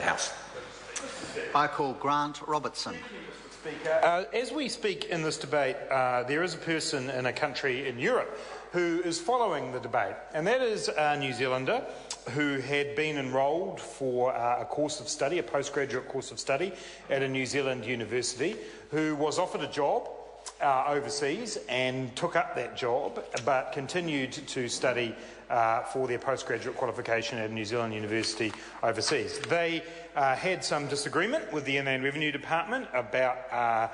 House. I call Grant Robertson. As we speak in this debate, there is a person in a country in Europe who is following the debate, and that is a New Zealander who had been enrolled for a course of study, a postgraduate course of study at a New Zealand university, who was offered a job overseas and took up that job, but continued to study for their postgraduate qualification at a New Zealand university overseas. They had some disagreement with the Inland Revenue Department about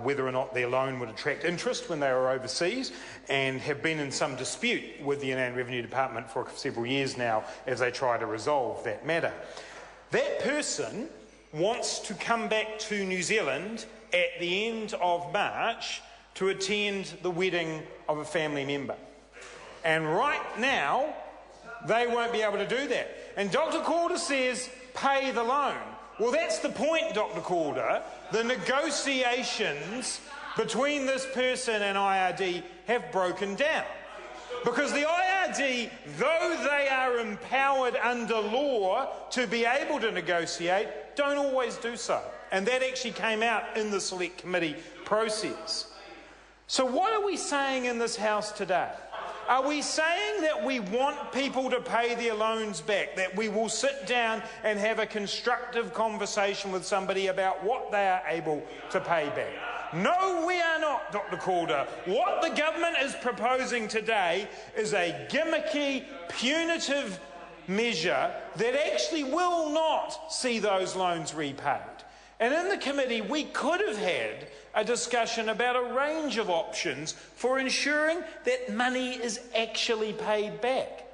whether or not their loan would attract interest when they were overseas, and have been in some dispute with the Inland Revenue Department for several years now as they try to resolve that matter. That person wants to come back to New Zealand at the end of March to attend the wedding of a family member. And right now, they won't be able to do that. And Dr. Calder says, pay the loan. Well, that's the point, Dr. Calder. The negotiations between this person and IRD have broken down. Because the IRD, though they are empowered under law to be able to negotiate, don't always do so. And that actually came out in the Select Committee process. So what are we saying in this House today? Are we saying that we want people to pay their loans back, that we will sit down and have a constructive conversation with somebody about what they are able to pay back? No, we are not, Dr. Calder. What the government is proposing today is a gimmicky, punitive measure that actually will not see those loans repaid. And in the committee, we could have had a discussion about a range of options for ensuring that money is actually paid back.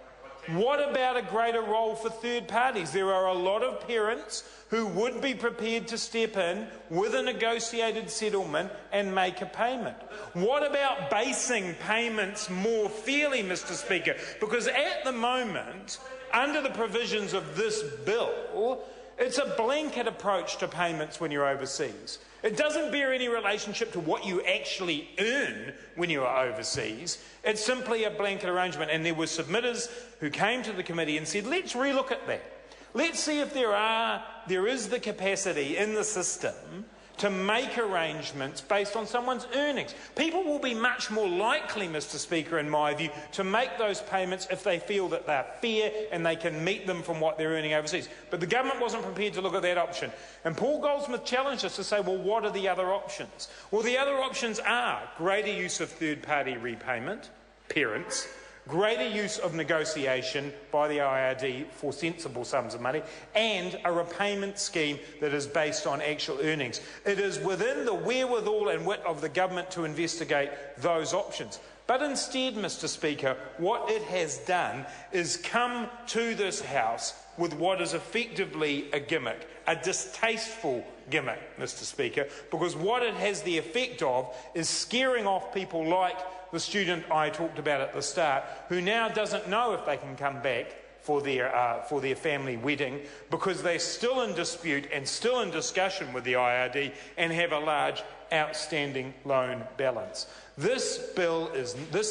What about a greater role for third parties? There are a lot of parents who would be prepared to step in with a negotiated settlement and make a payment. What about basing payments more fairly, Mr. Speaker? Because at the moment, under the provisions of this bill, it's a blanket approach to payments when you're overseas. It doesn't bear any relationship to what you actually earn when you are overseas. It's simply a blanket arrangement. And there were submitters who came to the committee and said, let's relook at that. Let's see if there is the capacity in the system to make arrangements based on someone's earnings. People will be much more likely, Mr. Speaker, in my view, to make those payments if they feel that they're fair and they can meet them from what they're earning overseas. But the government wasn't prepared to look at that option. And Paul Goldsmith challenged us to say, well, what are the other options? Well, the other options are greater use of third-party repayment, parents, greater use of negotiation by the IRD for sensible sums of money, and a repayment scheme that is based on actual earnings. It is within the wherewithal and wit of the government to investigate those options. But instead, Mr. Speaker, what it has done is come to this House with what is effectively a gimmick, a distasteful gimmick, Mr. Speaker, because what it has the effect of is scaring off people like the student I talked about at the start, who now doesn't know if they can come back for their family wedding because they're still in dispute and still in discussion with the IRD and have a large outstanding loan balance. This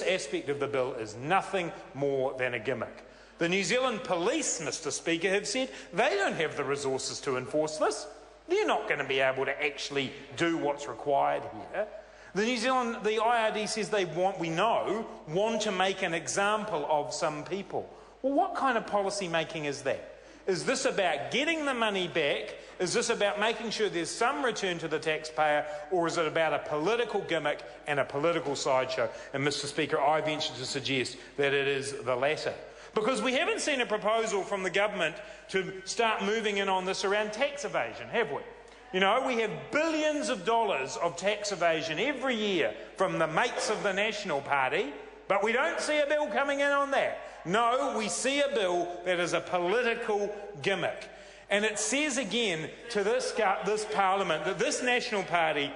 aspect of the bill is nothing more than a gimmick. The New Zealand Police, Mr. Speaker, have said they don't have the resources to enforce this. They're not going to be able to actually do what's required here. The IRD says they want to make an example of some people. Well, what kind of policy making is that? Is this about getting the money back? Is this about making sure there's some return to the taxpayer? Or is it about a political gimmick and a political sideshow? And Mr. Speaker, I venture to suggest that it is the latter. Because we haven't seen a proposal from the government to start moving in on this around tax evasion, have we? You know, we have billions of dollars of tax evasion every year from the mates of the National Party, but we don't see a bill coming in on that. No, we see a bill that is a political gimmick. And it says again to this Parliament that this National Party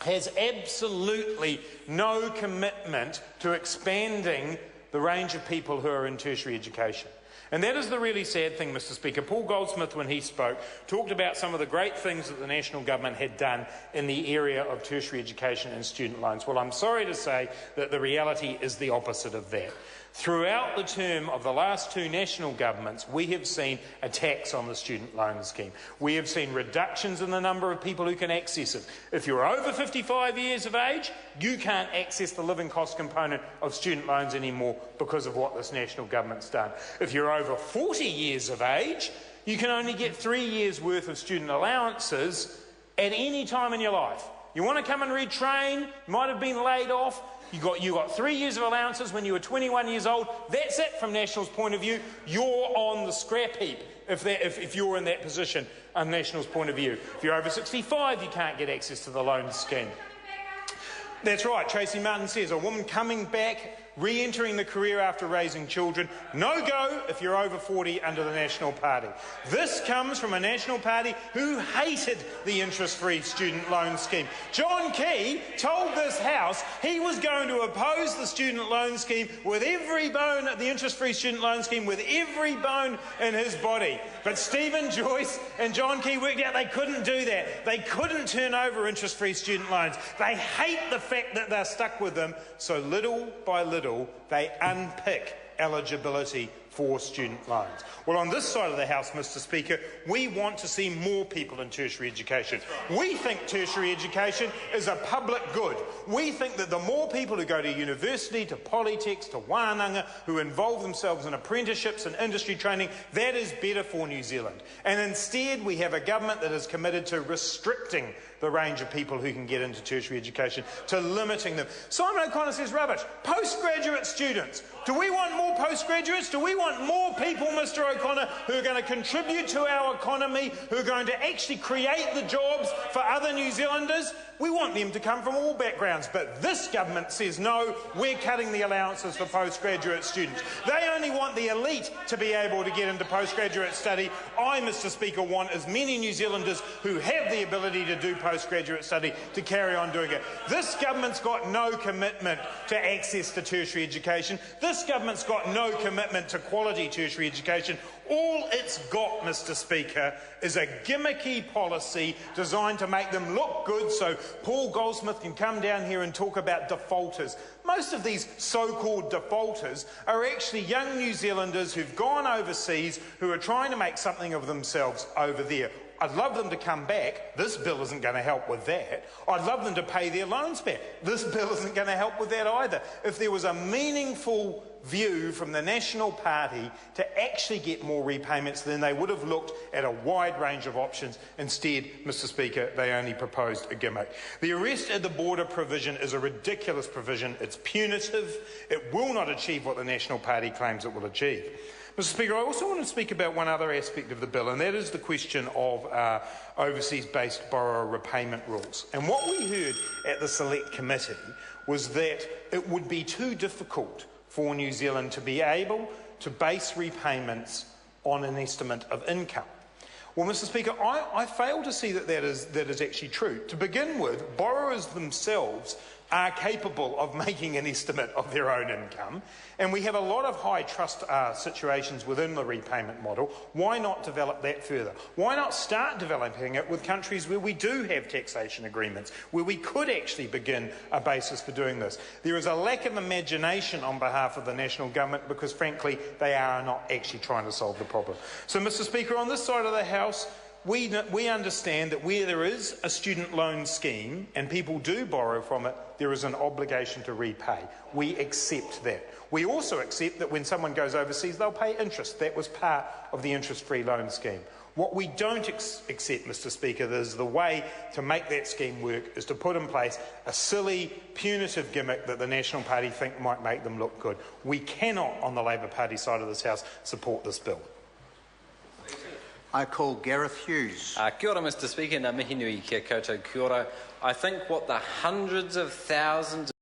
has absolutely no commitment to expanding the range of people who are in tertiary education. And that is the really sad thing, Mr. Speaker. Paul Goldsmith, when he spoke, talked about some of the great things that the national government had done in the area of tertiary education and student loans. Well, I'm sorry to say that the reality is the opposite of that. Throughout the term of the last two national governments, we have seen attacks on the student loan scheme. We have seen reductions in the number of people who can access it. If you're over 55 years of age, you can't access the living cost component of student loans anymore because of what this national government's done. If you're over 40 years of age, you can only get 3 years' worth of student allowances at any time in your life. You want to come and retrain, might have been laid off, you got 3 years of allowances when you were 21 years old. That's it from National's point of view. You're on the scrap heap if you're in that position, on National's point of view. If you're over 65, you can't get access to the loan scheme. That's right, Tracy Martin says, a woman coming back, re-entering the career after raising children, no go if you're over 40 under the National Party. This comes from a National Party who hated the interest-free student loan scheme. John Key told this House he was going to oppose the student loan scheme with every bone, the interest-free student loan scheme with every bone in his body. But Stephen Joyce and John Key worked out they couldn't do that. They couldn't turn over interest-free student loans. They hate the fact that they're stuck with them, so little by little they unpick eligibility for student loans. Well, on this side of the House, Mr Speaker, we want to see more people in tertiary education. We think tertiary education is a public good. We think that the more people who go to university, to polytechs, to wānanga, who involve themselves in apprenticeships and industry training, that is better for New Zealand. And instead, we have a government that is committed to restricting the range of people who can get into tertiary education, to limiting them. Simon O'Connor says rubbish. Postgraduate students. Do we want more postgraduates? Do we want more people, Mr O'Connor, who are going to contribute to our economy, who are going to actually create the jobs for other New Zealanders? We want them to come from all backgrounds, but this government says no, we're cutting the allowances for postgraduate students. They only want the elite to be able to get into postgraduate study. I, Mr Speaker, want as many New Zealanders who have the ability to do postgraduate study to carry on doing it. This government's got no commitment to access to tertiary education. This government's got no commitment to quality tertiary education. All it's got, Mr Speaker, is a gimmicky policy designed to make them look good so Paul Goldsmith can come down here and talk about defaulters. Most of these so-called defaulters are actually young New Zealanders who've gone overseas, who are trying to make something of themselves over there. I'd love them to come back. This bill isn't going to help with that. I'd love them to pay their loans back. This bill isn't going to help with that either. If there was a meaningful view from the National Party to actually get more repayments, then they would have looked at a wide range of options. Instead, Mr Speaker, they only proposed a gimmick. The arrest at the border provision is a ridiculous provision. It's punitive. It will not achieve what the National Party claims it will achieve. Mr Speaker, I also want to speak about one other aspect of the bill, and that is the question of overseas-based borrower repayment rules. And what we heard at the Select Committee was that it would be too difficult for New Zealand to be able to base repayments on an estimate of income. Well, Mr Speaker, I fail to see that that is actually true. To begin with, borrowers themselves are capable of making an estimate of their own income, and we have a lot of high trust situations within the repayment model. Why not develop that further? Why not start developing it with countries where we do have taxation agreements, where we could actually begin a basis for doing this? There is a lack of imagination on behalf of the national government because, frankly, they are not actually trying to solve the problem. So, Mr Speaker, on this side of the House, we understand that where there is a student loan scheme and people do borrow from it, there is an obligation to repay. We accept that. We also accept that when someone goes overseas, they'll pay interest. That was part of the interest-free loan scheme. What we don't accept, Mr Speaker, is the way to make that scheme work is to put in place a silly, punitive gimmick that the National Party think might make them look good. We cannot, on the Labour Party side of this House, support this bill. I call Gareth Hughes. Kia ora, Mr Speaker. Ngā mihi nui kia koutou kia ora. I think what the hundreds of thousands